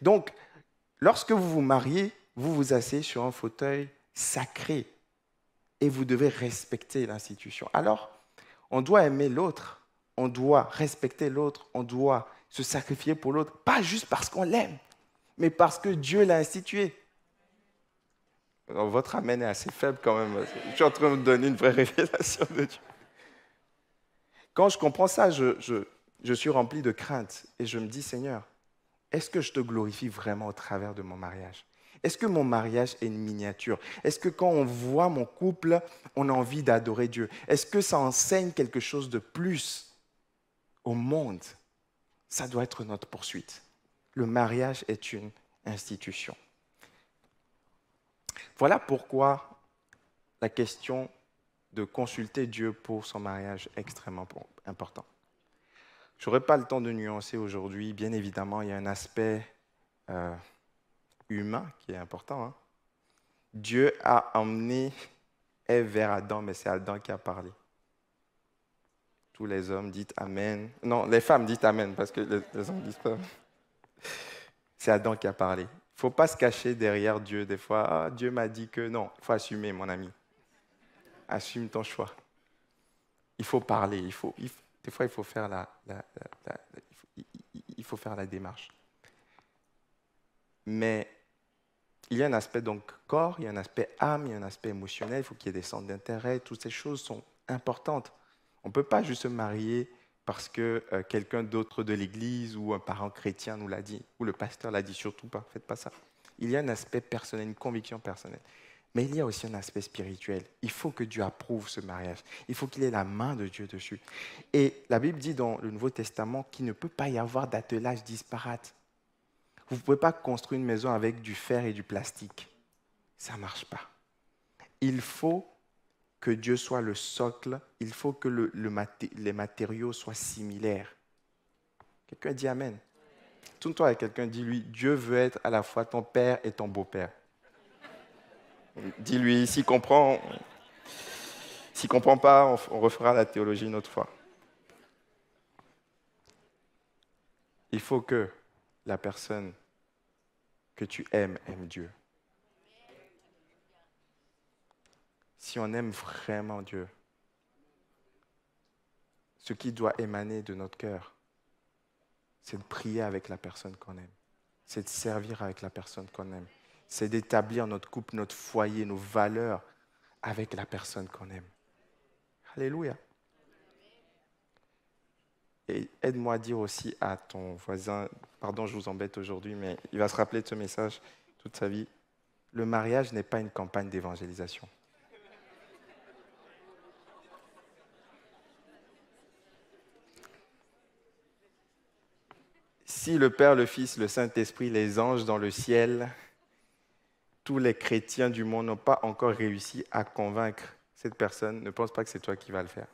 Donc, lorsque vous vous mariez, vous vous asseyez sur un fauteuil sacré et vous devez respecter l'institution. Alors, on doit aimer l'autre, on doit respecter l'autre, on doit se sacrifier pour l'autre, pas juste parce qu'on l'aime, mais parce que Dieu l'a institué. Alors, votre amen est assez faible quand même. Je suis en train de vous donner une vraie révélation de Dieu. Quand je comprends ça, je suis rempli de crainte et je me dis, Seigneur, est-ce que je te glorifie vraiment au travers de mon mariage? Est-ce que mon mariage est une miniature? Est-ce que quand on voit mon couple, on a envie d'adorer Dieu? Est-ce que ça enseigne quelque chose de plus au monde? Ça doit être notre poursuite. Le mariage est une institution. Voilà pourquoi la question de consulter Dieu pour son mariage est extrêmement important. Je n'aurai pas le temps de nuancer aujourd'hui. Bien évidemment, il y a un aspect humain qui est important. Hein. Dieu a emmené Ève vers Adam, mais c'est Adam qui a parlé. Tous les hommes disent Amen. Non, les femmes disent Amen, parce que les hommes disent pas. C'est Adam qui a parlé. Il ne faut pas se cacher derrière Dieu des fois. Ah, Dieu m'a dit que non. Il faut assumer, mon ami. Assume ton choix. Il faut parler. Des fois, il faut faire il faut faire la démarche. Mais il y a un aspect donc corps, il y a un aspect âme, il y a un aspect émotionnel. Il faut qu'il y ait des centres d'intérêt. Toutes ces choses sont importantes. On ne peut pas juste se marier parce que quelqu'un d'autre de l'Église ou un parent chrétien nous l'a dit, ou le pasteur l'a dit, surtout pas, faites pas ça. Il y a un aspect personnel, une conviction personnelle. Mais il y a aussi un aspect spirituel. Il faut que Dieu approuve ce mariage. Il faut qu'il ait la main de Dieu dessus. Et la Bible dit dans le Nouveau Testament qu'il ne peut pas y avoir d'attelage disparate. Vous ne pouvez pas construire une maison avec du fer et du plastique. Ça ne marche pas. Il faut que Dieu soit le socle, il faut que les matériaux soient similaires. Quelqu'un dit Amen. Tourne-toi avec quelqu'un, dis-lui, Dieu veut être à la fois ton père et ton beau-père. Dis-lui, s'il comprend pas, on refera la théologie une autre fois. Il faut que la personne que tu aimes aime Dieu. Si on aime vraiment Dieu, ce qui doit émaner de notre cœur, c'est de prier avec la personne qu'on aime. C'est de servir avec la personne qu'on aime. C'est d'établir notre couple, notre foyer, nos valeurs avec la personne qu'on aime. Alléluia. Et aide-moi à dire aussi à ton voisin, pardon, je vous embête aujourd'hui, mais il va se rappeler de ce message toute sa vie. Le mariage n'est pas une campagne d'évangélisation. Si le Père, le Fils, le Saint-Esprit, les anges dans le ciel, tous les chrétiens du monde n'ont pas encore réussi à convaincre cette personne, ne pense pas que c'est toi qui vas le faire.